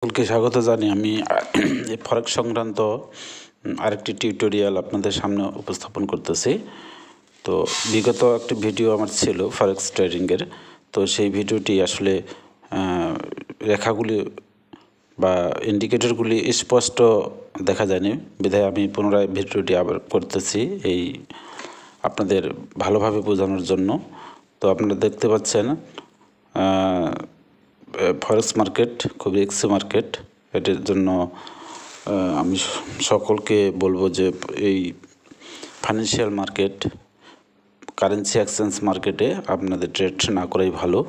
সকলকে স্বাগত জানি। আমি এই ফরেক্স সংক্রান্ত আরেকটি টিউটোরিয়াল আপনাদের সামনে উপস্থাপন করতেছি। তো বিগত একটি ভিডিও আমার ছিল ফরেক্স ট্রেডিংয়ের। তো সেই ভিডিওটি আসলে রেখাগুলি বা ইন্ডিকেটরগুলি স্পষ্ট দেখা যায়নি, বিধায় আমি পুনরায় ভিডিওটি আবার করতেছি এই আপনাদের ভালোভাবে বোঝানোর জন্য। তো আপনারা দেখতে পাচ্ছেন ফরেক্স মার্কেট খুব রিস্কি মার্কেট। এটার জন্য আমি সকলকে বলবো যে এই ফাইন্যান্সিয়াল মার্কেট, কারেন্সি এক্সচেঞ্জ মার্কেটে আপনাদের ট্রেড না করাই ভালো।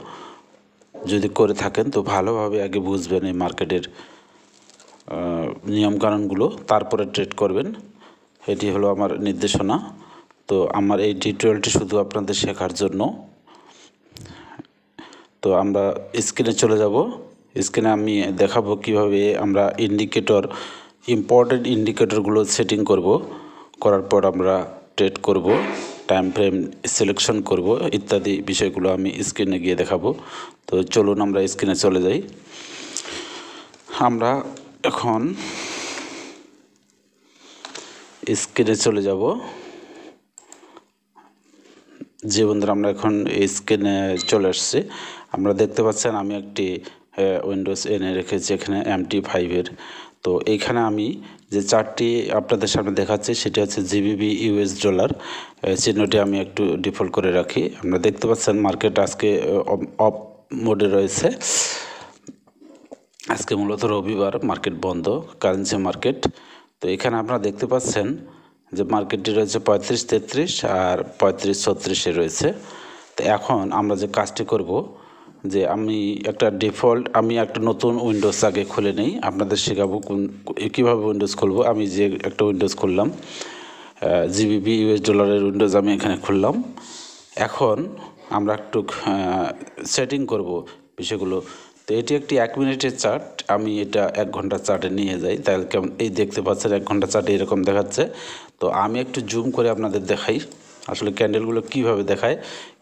যদি করে থাকেন তো ভালোভাবে আগে বুঝবেন এই মার্কেটের নিয়মকানুনগুলো, তারপরে ট্রেড করবেন। এটি হলো আমার নির্দেশনা। তো আমার এই টিউটোরিয়ালটি শুধু আপনাদের শেখার জন্য। তো আমরা স্ক্রিনে চলে যাব। স্ক্রিনে আমি দেখাবো কিভাবে আমরা ইন্ডিকেটর, ইম্পর্টেন্ট ইন্ডিকেটরগুলো সেটিং করব। করার পর আমরা ট্রেড করব, টাইম ফ্রেম সিলেকশন করব, ইত্যাদি বিষয়গুলো আমি স্ক্রিনে গিয়ে দেখাবো। তো চলুন আমরা স্ক্রিনে চলে যাই। আমরা এখন স্ক্রিনে চলে যাব। যে বন্ধুরা আমরা এখন স্ক্রিনে চলে আসছি, আমরা দেখতে পাচ্ছেন আমি একটি উইন্ডোজ এনে রেখেছি এখানে MT5-এর। তো এইখানে আমি যে চার্টটি আপনাদের সামনে দেখাচ্ছি সেটি হচ্ছে GBP US ডলার চিহ্নটি আমি একটু ডিফল্ট করে রাখি। আমরা দেখতে পাচ্ছেন মার্কেট আজকে অফ মোডে রয়েছে। আজকে মূলত রবিবার, মার্কেট বন্ধ, কারেন্সি মার্কেট। তো এখানে আপনারা দেখতে পাচ্ছেন যে মার্কেটটি রয়েছে 35-33 আর 35-36-এ রয়েছে। তো এখন আমরা যে কাজটি করব, যে আমি একটা নতুন উইন্ডোজ আগে খুলে নেই, আপনাদের শেখাবো কীভাবে উইন্ডোজ খুলবো। আমি যে একটা উইন্ডোজ খুললাম, GBP US ডলারের উইন্ডোজ আমি এখানে খুললাম। এখন আমরা একটু সেটিং করব বিষয়গুলো। তো এটি একটি 1 মিনিটের চার্ট, আমি এটা 1 ঘন্টার চার্টে নিয়ে যাই। তাহলে কেমন এই দেখতে পাচ্ছেন 1 ঘন্টার চার্টে এরকম দেখাচ্ছে। তো আমি একটু জুম করে আপনাদের দেখাই আসলে ক্যান্ডেলগুলো কীভাবে দেখায়।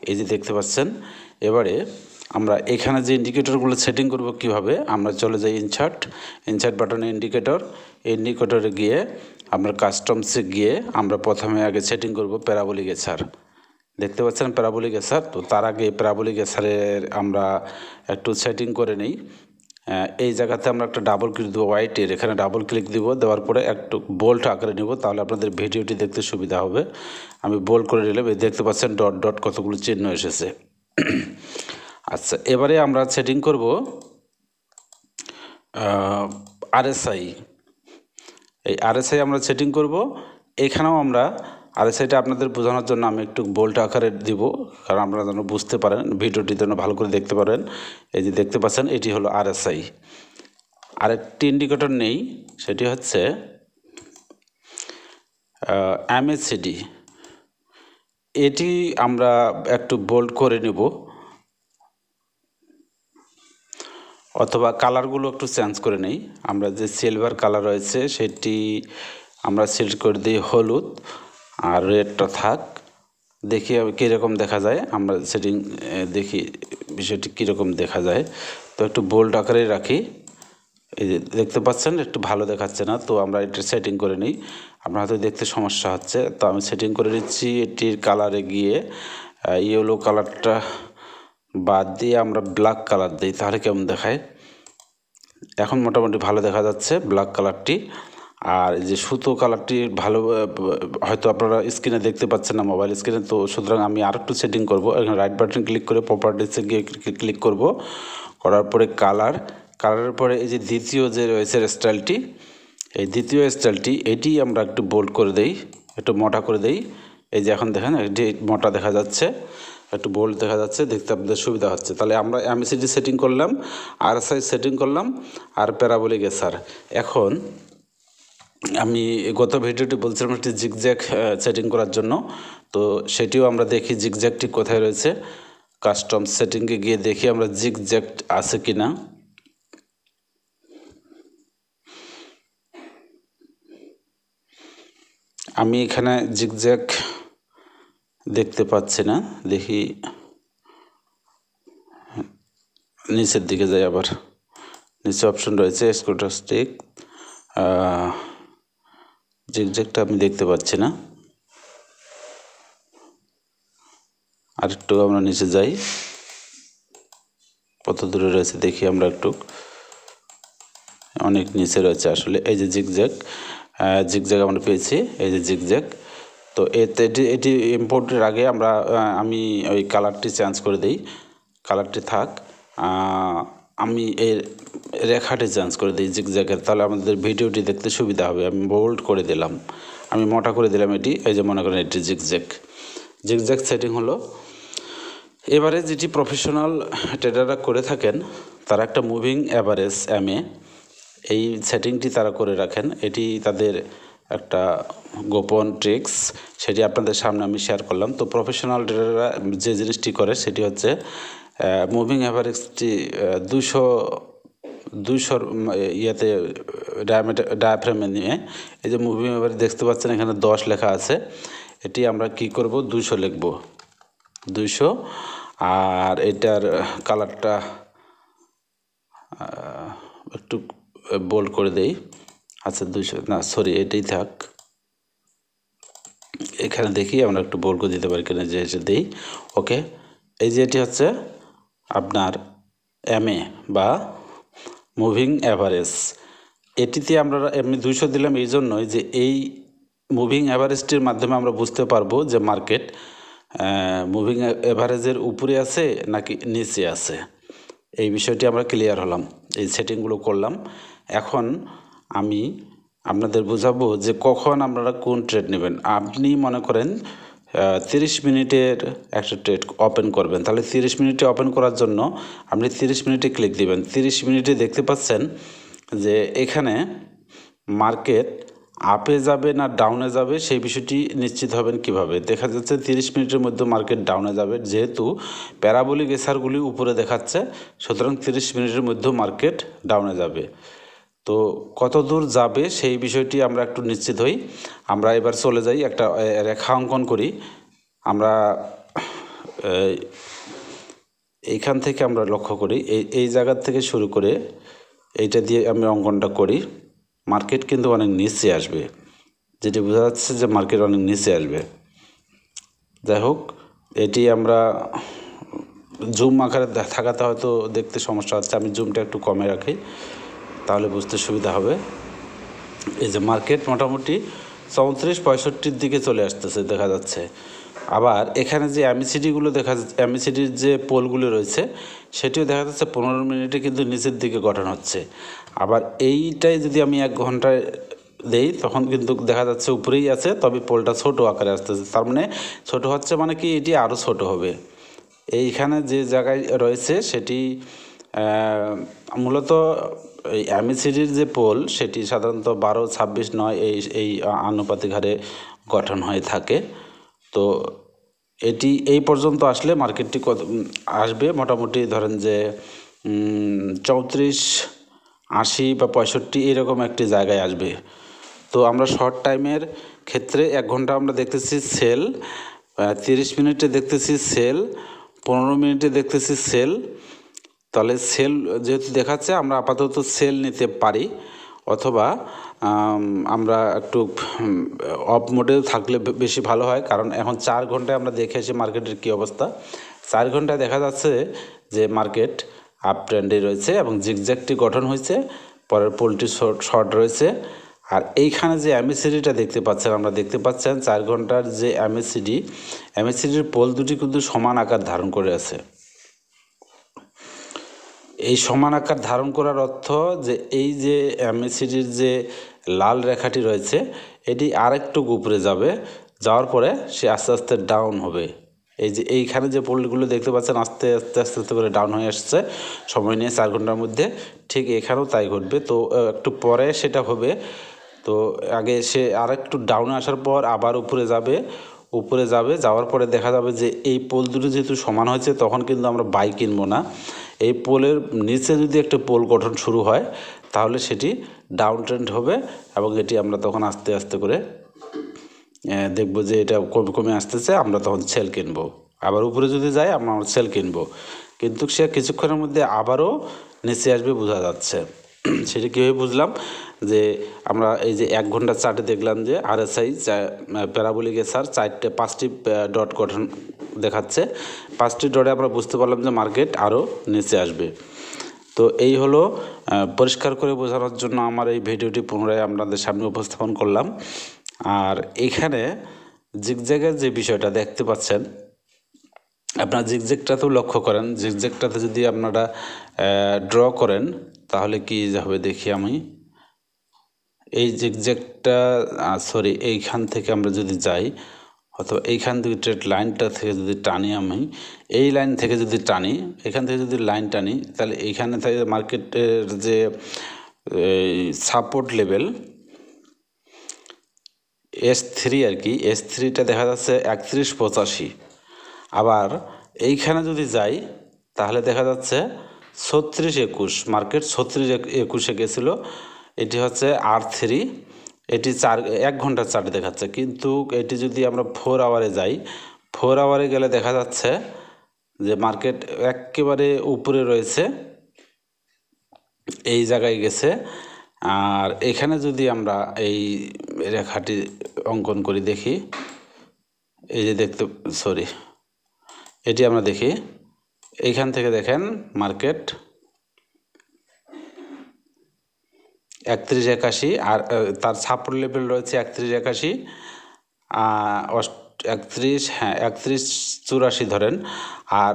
এই যে দেখতে পাচ্ছেন। এবারে আমরা এখানে যে ইন্ডিকেটরগুলো সেটিং করব কিভাবে, আমরা চলে যাই ইনসার্ট বাটনে ইন্ডিকেটরে গিয়ে আমরা কাস্টমসে গিয়ে আমরা প্রথমে আগে সেটিং করব প্যারাবোলিক এসআর। দেখতে পাচ্ছেন প্যারাবোলিক এসআর। তো তার আগে প্যারাবোলিক এসআরের আমরা একটু সেটিং করে নিই। এই জায়গাতে আমরা একটা ডাবল ক্লিক দেবো, হোয়াইটের এখানে ডাবল ক্লিক দিব, দেওয়ার পরে একটু বোল্ড আকারে নেব, তাহলে আপনাদের ভিডিওটি দেখতে সুবিধা হবে। আমি বোল্ড করে নিলাম। এই দেখতে পাচ্ছেন ডট ডট কতগুলো চিহ্ন এসেছে। আচ্ছা, এবারে আমরা সেটিং করব RSI। এই RSI আমরা সেটিং করব। এখানেও আমরা RSIটা আপনাদের বোঝানোর জন্য আমি একটু বোল্ড আকারে দিব, কারণ আপনারা যেন বুঝতে পারেন, ভিডিওটি যেন ভালো করে দেখতে পারেন। এই যে দেখতে পাচ্ছেন এটি হলো RSI। আরেকটি ইন্ডিকেটর নেই, সেটি হচ্ছে MACD। এটি আমরা একটু বোল্ড করে নেব, অথবা কালারগুলো একটু চেঞ্জ করে নেই। আমরা যে সিলভার কালার রয়েছে সেটি আমরা সিলেক্ট করে দিই হলুদ, আর রেডটা থাক। দেখি কীরকম দেখা যায়, আমরা সেটিং দেখি বিষয়টি কীরকম দেখা যায়। তো একটু বোল্ড আকারে রাখি। এই যে দেখতে পাচ্ছেন একটু ভালো দেখাচ্ছে না, তো আমরা এটা সেটিং করে নিই। আপনার হয়তো দেখতে সমস্যা হচ্ছে, তো আমি সেটিং করে নিচ্ছি। এটির কালারে গিয়ে ইয়েলো কালারটা বাদ দিয়ে আমরা ব্ল্যাক কালার দিই, তাহলে কেমন দেখায়। এখন মোটামুটি ভালো দেখা যাচ্ছে ব্ল্যাক কালারটি। আর যে সুতো কালারটি ভালো হয়তো আপনারা স্ক্রিনে দেখতে পাচ্ছেন না, মোবাইল স্ক্রিনে। তো সুতরাং আমি আর একটু সেটিং করব। এখানে রাইট বাটন ক্লিক করে প্রপার্টিসে গিয়ে ক্লিক করব। করার পরে কালারের পরে এই যে দ্বিতীয় যে রয়েছে স্টাইলটি, এই দ্বিতীয় স্টাইলটি এটি আমরা একটু বোল্ড করে দেই, একটু মোটা করে দেই। এই যে এখন দেখেন এটি মোটা দেখা যাচ্ছে, একটু বোল্ড দেখা যাচ্ছে, দেখতে আপনাদের সুবিধা হচ্ছে। তাহলে আমরা MACD সেটিং করলাম, RSI সেটিং করলাম, আর প্যারাবোলিক এসআর। এখন আমি গত ভিডিওটি বলছিলাম একটি জিগজ্যাগ সেটিং করার জন্য। তো সেটিও আমরা দেখি জিগজ্যাগটি কোথায় রয়েছে। কাস্টম সেটিংয়ে গিয়ে দেখি আমরা জিগজ্যাগ আছে কি না। আমি এখানে জিগজ্যাগ দেখতে পাচ্ছি না, দেখি নিচের দিকে যাই আবার। নিচে অপশন রয়েছে স্কোটাস্টিক, জিগজ্যাগটা আমি দেখতে পাচ্ছি না। আরেকটু আমরা নিচে যাই, কত দূরে রয়েছে দেখি আমরা একটু। অনেক নিচে রয়েছে আসলে। এই যে জিগজ্যাগ, জিগজ্যাগ আমরা পেয়েছি, এই যে জিগজ্যাগ। তো এটি ইম্পোর্টের আগে আমি ওই কালারটি চেঞ্জ করে দিই, কালারটি থাক, আমি এই রেখাটি চেঞ্জ করে দিই জিগজ্যাগের, তাহলে আমাদের ভিডিওটি দেখতে সুবিধা হবে। আমি বোল্ড করে দিলাম, আমি মোটা করে দিলাম এটি। এই যে মনে করেন এটি জিগজ্যাগ, জিগজ্যাগ সেটিং হলো। এবারে যেটি প্রফেশনাল ট্রেডাররা করে থাকেন, তারা একটা মুভিং অ্যাভারেজ MA এই সেটিংটি তারা করে রাখেন। এটি তাদের একটা গোপন ট্রিক্স, সেটি আপনাদের সামনে আমি শেয়ার করলাম। তো প্রফেশনাল ট্রেডাররা যে জিনিসটি করে সেটি হচ্ছে মুভিং অ্যাভারেজটি 200 ইয়েতে ডায়াফ্রেমে নিয়ে, এই যে মুভিং অ্যাভারেজ দেখতে পাচ্ছেন এখানে 10 লেখা আছে, এটি আমরা কি করব 200 লিখব, 200। আর এটার কালারটা একটু বোল্ড করে দেই। আচ্ছা 200 না, সরি এটাই থাক। এখানে দেখি আমরা একটু বোল্ড করে দিতে পারি কিনা, যে দেই। ওকে, এই যে এটি হচ্ছে আপনার MA বা মুভিং অ্যাভারেজ। এটিতে আমরা এমনি 200 দিলাম এই জন্যই যে এই মুভিং অ্যাভারেজটির মাধ্যমে আমরা বুঝতে পারবো যে মার্কেট মুভিং অ্যাভারেজের উপরে আছে নাকি নিচে আছে। এই বিষয়টি আমরা ক্লিয়ার হলাম, এই সেটিংগুলো করলাম। এখন আমি আপনাদের বোঝাবো যে কখন আপনারা কোন ট্রেড নেবেন। আপনি মনে করেন 30 মিনিটের একটা ট্রেড ওপেন করবেন, তাহলে 30 মিনিটে ওপেন করার জন্য আপনি 30 মিনিটে ক্লিক দিবেন। 30 মিনিটে দেখতে পাচ্ছেন যে এখানে মার্কেট আপে যাবে না ডাউনে যাবে, সেই বিষয়টি নিশ্চিত হবেন কিভাবে। দেখা যাচ্ছে 30 মিনিটের মধ্যে মার্কেট ডাউনে যাবে, যেহেতু প্যারাবোলিক এসআরগুলি উপরে দেখাচ্ছে, সুতরাং 30 মিনিটের মধ্যে মার্কেট ডাউনে যাবে। তো কত দূর যাবে সেই বিষয়টি আমরা একটু নিশ্চিত হই। আমরা এবার চলে যাই, একটা রেখা অঙ্কন করি। আমরা এইখান থেকে আমরা লক্ষ্য করি, এই জায়গার থেকে শুরু করে এইটা দিয়ে আমি অঙ্কনটা করি। মার্কেট কিন্তু অনেক নিচে আসবে, যেটি বোঝা যাচ্ছে যে মার্কেট অনেক নিচে আসবে। যাই হোক, এটি আমরা জুম আকারে থাকাতে হয়তো দেখতে সমস্যা হচ্ছে, আমি জুমটা একটু কমে রাখি, তাহলে বুঝতে সুবিধা হবে। এই যে মার্কেট মোটামুটি 34-65-র দিকে চলে আসতেছে দেখা যাচ্ছে। আবার এখানে যে MACD-গুলো দেখা যাচ্ছে, MACD-র যে পোলগুলো রয়েছে সেটিও দেখা যাচ্ছে 15 মিনিটে কিন্তু নিচের দিকে গঠন হচ্ছে। আবার এইটাই যদি আমি 1 ঘন্টায় দেই তখন কিন্তু দেখা যাচ্ছে উপরেই আছে, তবে পোলটা ছোট আকারে আসতেছে। তার মানে ছোট হচ্ছে মানে কি এটি আরও ছোট হবে। এইখানে যে জায়গায় রয়েছে সেটি মূলত এই MACD-র যে পোল সেটি সাধারণত 12, 26, 9 এই আনুপাতিক হারে গঠন হয়ে থাকে। তো এটি এই পর্যন্ত আসলে মার্কেটটি কত আসবে, মোটামুটি ধরেন যে 34, 80 বা 65 এরকম একটি জায়গায় আসবে। তো আমরা শর্ট টাইমের ক্ষেত্রে 1 ঘন্টা আমরা দেখতেছি সেল, 30 মিনিটে দেখতেছি সেল, 15 মিনিটে দেখতেছি সেল। তাহলে সেল যেহেতু দেখাচ্ছে আমরা আপাতত সেল নিতে পারি, অথবা আমরা একটু অফ মোডে থাকলে বেশি ভালো হয়। কারণ এখন 4 ঘন্টায় আমরা দেখে আসি মার্কেটের কী অবস্থা। 4 ঘন্টায় দেখা যাচ্ছে যে মার্কেট আপ ট্রেন্ডে রয়েছে এবং জিগজ্যাগটি গঠন হয়েছে, পরের পোলটি শর্ট রয়েছে। আর এইখানে যে MACD-টা দেখতে পাচ্ছেন, আমরা দেখতে পাচ্ছেন 4 ঘন্টার যে MACD-র পোল দুটি কিন্তু সমান আকার ধারণ করে আছে। এই সমান আকার ধারণ করার অর্থ যে এই যে MACD-র যে লাল রেখাটি রয়েছে এটি আরেকটু উপরে যাবে, যাওয়ার পরে সে আস্তে আস্তে ডাউন হবে। এই যে এইখানে যে পোলগুলো দেখতে পাচ্ছেন আস্তে আস্তে আস্তে আস্তে করে ডাউন হয়ে আসছে সময় নিয়ে 4 ঘন্টার মধ্যে, ঠিক এখানেও তাই ঘটবে। তো একটু পরে সেটা হবে। তো আগে সে আরেকটু ডাউনে আসার পর আবার উপরে যাবে, যাওয়ার পরে দেখা যাবে যে এই পোল দুটো যেহেতু সমান হয়েছে তখন কিন্তু আমরা বাই কিনবো না। এই পোলের নিচে যদি একটা পোল গঠন শুরু হয় তাহলে সেটি ডাউন ট্রেন্ড হবে এবং এটি আমরা তখন আস্তে আস্তে করে দেখব যে এটা কমে কমে আসতেছে, আমরা তখন সেল কিনবো। আবার উপরে যদি যায় আমরা সেল কিনবো। কিন্তু সে কিছুক্ষণের মধ্যে আবারও নিচে আসবে বোঝা যাচ্ছে। সেটা কীভাবে বুঝলাম, যে আমরা এই যে 1 ঘন্টার চার্টে দেখলাম যে RSI প্যারাবোলিক এসআর 5টি ডট গঠন দেখাচ্ছে। 5টি ডটে আমরা বুঝতে পারলাম যে মার্কেট আরও নিচে আসবে। তো এই হলো পরিষ্কার করে বোঝানোর জন্য আমার এই ভিডিওটি পুনরায় আপনাদের সামনে উপস্থাপন করলাম। আর এখানে জিগজ্যাগের যে বিষয়টা দেখতে পাচ্ছেন, আপনার জিগজ্যাগটাতেও লক্ষ্য করেন, জিগজ্যাগটাতে যদি আপনারা ড্র করেন তাহলে কি হবে দেখি আমি। এই জিগজ্যাগটা সরি এইখান থেকে আমরা যদি যাই, অথবা এইখান থেকে ট্রেড লাইনটা থেকে যদি টানি, আমি এই লাইন থেকে যদি টানি, এখান থেকে যদি লাইন টানি, তাহলে এইখানে থেকে মার্কেটের যে সাপোর্ট লেভেল S3 আর কি, S3টা দেখা যাচ্ছে 3185। আবার এইখানে যদি যাই তাহলে দেখা যাচ্ছে 3621, মার্কেট 3621-এ গেছিলো। এটি হচ্ছে R3, এটি 1 ঘন্টার চার্টে দেখাচ্ছে। কিন্তু এটি যদি আমরা 4 আওয়ারে যাই, 4 আওয়ারে গেলে দেখা যাচ্ছে যে মার্কেট একেবারে উপরে রয়েছে, এই জায়গায় গেছে। আর এখানে যদি আমরা এই রেখাটি অঙ্কন করি দেখি, এই যে এটি আমরা দেখি, এইখান থেকে দেখেন মার্কেট 3181, আর তার সাপোর্ট লেভেল রয়েছে 3181, 3184 ধরেন। আর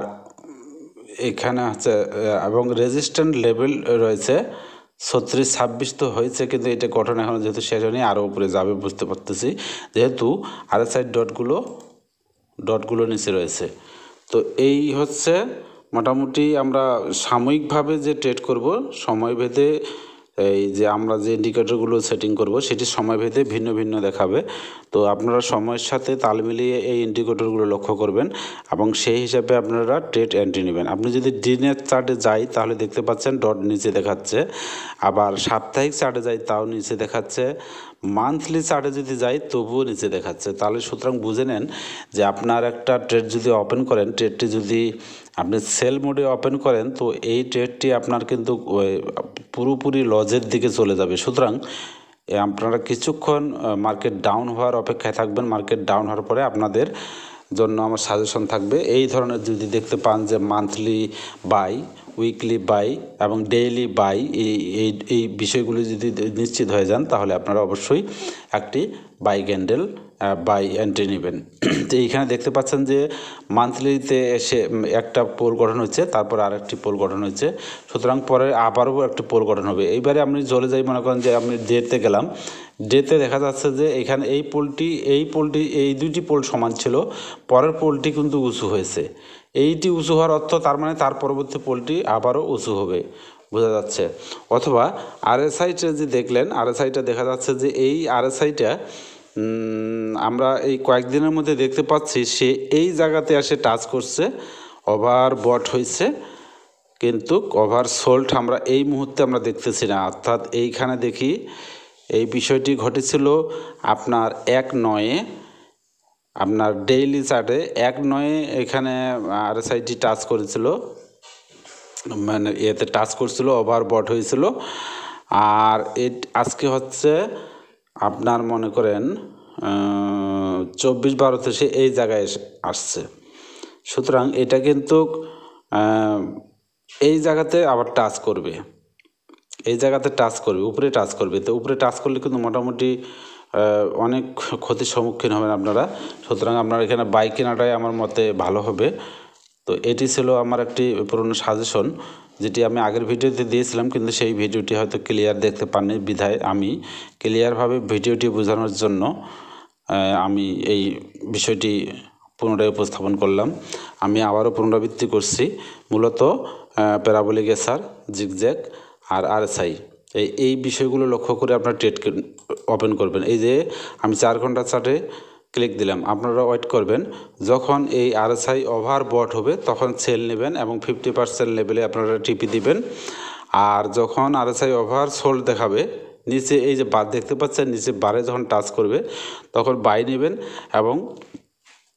এখানে হচ্ছে এবং রেজিস্ট্যান্ট লেভেল রয়েছে 3626 তো হয়েছে, কিন্তু এটা গঠন এখনও যেহেতু শেষ হয়নি, আরও উপরে যাবে বুঝতে পারতেছি, যেহেতু RSI ডটগুলো নিচে রয়েছে। তো এই হচ্ছে মোটামুটি আমরা সাময়িকভাবে যে ট্রেড করব, সময়ভেদে এই যে আমরা যে ইন্ডিকেটরগুলো সেটিং করব সেটি সময়ভেদে ভিন্ন ভিন্ন দেখাবে। তো আপনারা সময়ের সাথে তাল মিলিয়ে এই ইন্ডিকেটরগুলো লক্ষ্য করবেন এবং সেই হিসাবে আপনারা ট্রেড এন্ট্রি নেবেন। আপনি যদি দিনের চার্টে যাই তাহলে দেখতে পাচ্ছেন ডট নিচে দেখাচ্ছে, আবার সাপ্তাহিক চার্টে যাই তাও নিচে দেখাচ্ছে, মান্থলি চার্টে যদি যাই তবুও নিচে দেখাচ্ছে। তাহলে সুতরাং বুঝে নেন যে আপনার একটা ট্রেড যদি ওপেন করেন, ট্রেডটি যদি আপনি সেল মোডে ওপেন করেন, তো এই ট্রেডটি আপনার কিন্তু পুরোপুরি লজের দিকে চলে যাবে। সুতরাং আপনারা কিছুক্ষণ মার্কেট ডাউন হওয়ার অপেক্ষায় থাকবেন। মার্কেট ডাউন হওয়ার পরে আপনাদের জন্য আমার সাজেশন থাকবে, এই ধরনের যদি দেখতে পান যে মান্থলি বাই, উইকলি বাই এবং ডেইলি বাই, এই বিষয়গুলি যদি নিশ্চিত হয়ে যান তাহলে আপনারা অবশ্যই একটি বাই ক্যান্ডেল বাই এন্ট্রি নেবেন। তো এইখানে দেখতে পাচ্ছেন যে মান্থলিতে এসে একটা পোল গঠন হচ্ছে, তারপর আরেকটি পোল গঠন হচ্ছে, সুতরাং পরে আবারও একটি পোল গঠন হবে। এইবারে আমি চলে যাই, মনে করেন যে আমি ডেতে গেলাম, ডেতে দেখা যাচ্ছে যে এখানে এই পোলটি এই দুইটি পোল সমান ছিল, পরের পোলটি কিন্তু উঁচু হয়েছে। এইটি উঁচু হওয়ার অর্থ তার মানে তার পরবর্তী পোলটি আবারও উঁচু হবে, বোঝা যাচ্ছে। অথবা RSIটা যে দেখলেন, RSIটা দেখা যাচ্ছে যে এই RSIটা আমরা এই কয়েকদিনের মধ্যে দেখতে পাচ্ছি সে এই জায়গাতে এসে টাচ করছে, ওভার বট হয়েছে, কিন্তু ওভার সোল্ড আমরা এই মুহূর্তে আমরা দেখতেছি না। অর্থাৎ এইখানে দেখি এই বিষয়টি ঘটেছিল আপনার 1/9-এ, আপনার ডেইলি চার্টে 1/9-এ এখানে RSIটি টাচ করেছিল, মানে এতে টাচ করছিল, ওভার বট হয়েছিল। আর আজকে হচ্ছে আপনার মনে করেন 24/12-তে সে এই জায়গায় আসছে। সুতরাং এটা কিন্তু এই জায়গাতে আবার টাচ করবে, এই জায়গাতে টাচ করবে, উপরে টাচ করবে। তো উপরে টাচ করলে কিন্তু মোটামুটি অনেক ক্ষতির সম্মুখীন হবেন আপনারা। সুতরাং আপনারা এখানে বাই কেনাটাই আমার মতে ভালো হবে। তো এটি ছিল আমার একটি পুরনো সাজেশন, যেটি আমি আগের ভিডিওতে দিয়েছিলাম, কিন্তু সেই ভিডিওটি হয়তো ক্লিয়ার দেখতে পাননি, বিধায় আমি ক্লিয়ারভাবে ভিডিওটি বোঝানোর জন্য আমি এই বিষয়টি পুনরায় উপস্থাপন করলাম। আমি আবারও পুনরাবৃত্তি করছি, মূলত প্যারাবোলিক এসআর, জিগজ্যাগ আর RSI এই বিষয়গুলো লক্ষ্য করে আপনার ট্রেড ওপেন করবেন। এই যে আমি 4 ঘন্টা চার্টে ক্লিক দিলাম, আপনারা ওয়েট করবেন, যখন এই RSI ওভার বট হবে তখন সেল নেবেন এবং 50% লেভেলে আপনারা টিপি দিবেন। আর যখন RSI ওভার সোল্ড দেখাবে, নিচে এই যে বার দেখতে পাচ্ছেন, নিচে বারে যখন টাচ করবে তখন বাই নেবেন এবং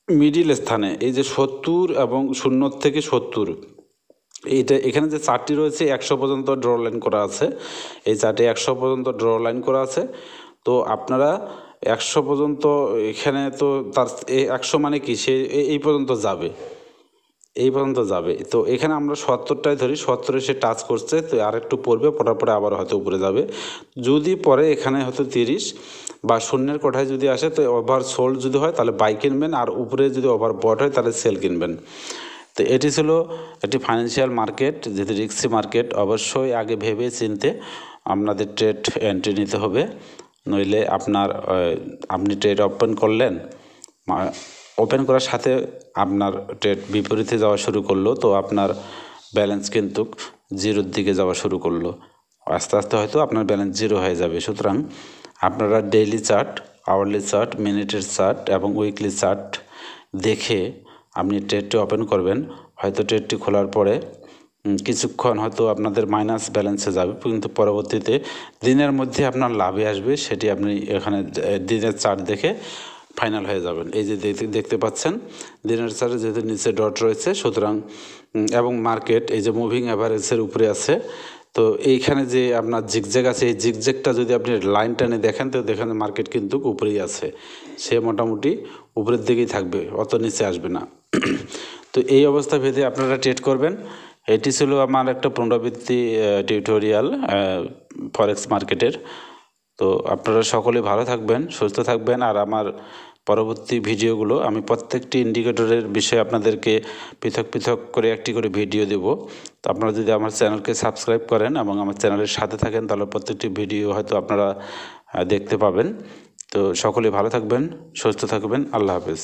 মিডিল স্থানে এই যে 70 এবং 0 থেকে 70 এইটা এখানে যে চার্টটি রয়েছে 100 পর্যন্ত ড্র লাইন করা আছে, এই চার্টে 100 পর্যন্ত ড্র লাইন করা আছে। তো আপনারা 100 পর্যন্ত, এখানে তো তার 100 মানে কি, সে এই পর্যন্ত যাবে, এই পর্যন্ত যাবে। তো এখানে আমরা 70টাই ধরি, 70-এ সে টাচ করছে, তো আর একটু পড়বে, পড়ার পরে আবার হয়তো উপরে যাবে। যদি পরে এখানে হয়তো 30 বা শূন্যের কোঠায় যদি আসে, তো ওভার সোল্ড যদি হয় তাহলে বাই কিনবেন, আর উপরে যদি ওভার বট হয় তাহলে সেল কিনবেন। তো এটি ছিল একটি ফাইন্যান্সিয়াল মার্কেট, যেহেতু রিস্কি মার্কেট, অবশ্যই আগে ভেবে চিনতে আপনাদের ট্রেড এন্ট্রি নিতে হবে, নইলে আপনি ট্রেড ওপেন করলেন, ওপেন করার সাথে আপনার ট্রেড বিপরীতে যাওয়া শুরু করলো, তো আপনার ব্যালেন্স কিন্তু জিরোর দিকে যাওয়া শুরু করলো, আস্তে আস্তে হয়তো আপনার ব্যালেন্স জিরো হয়ে যাবে। সুতরাং আপনারা ডেইলি চার্ট, আওয়ারলি চার্ট, মিনিটের চার্ট এবং উইকলি চার্ট দেখে আপনি ট্রেডটি ওপেন করবেন। হয়তো ট্রেডটি খোলার পরে কিছুক্ষণ হয়তো আপনাদের মাইনাস ব্যালেন্সে যাবে, কিন্তু পরবর্তীতে দিনের মধ্যে আপনার লাভে আসবে, সেটি আপনি এখানে দিনের চার্ট দেখে ফাইনাল হয়ে যাবেন। এই যে দেখতে পাচ্ছেন দিনের চার্টে যেহেতু নিচে ডট রয়েছে, সুতরাং এবং মার্কেট এই যে মুভিং অ্যাভারেজের উপরে আছে, তো এইখানে যে আপনার জিগজ্যাগ আছে, এই জিগজ্যাগটা যদি আপনি লাইন টানে দেখেন, তো দেখেন মার্কেট কিন্তু উপরেই আছে, সে মোটামুটি উপরের দিকেই থাকবে, অত নিচে আসবে না। তো এই অবস্থা ভেদে আপনারা ট্রেড করবেন। এটি ছিল আমার একটা পুনরাবৃত্তি টিউটোরিয়াল ফরেক্স মার্কেটের। তো আপনারা সকলে ভালো থাকবেন, সুস্থ থাকবেন, আর আমার পরবর্তী ভিডিওগুলো আমি প্রত্যেকটি ইন্ডিকেটরের বিষয়ে আপনাদেরকে পৃথক পৃথক করে একটি করে ভিডিও দেব। তো আপনারা যদি আমার চ্যানেলকে সাবস্ক্রাইব করেন এবং আমার চ্যানেলের সাথে থাকেন, তাহলে প্রত্যেকটি ভিডিও হয়তো আপনারা দেখতে পাবেন। তো সকলে ভালো থাকবেন, সুস্থ থাকবেন, আল্লাহ হাফেজ।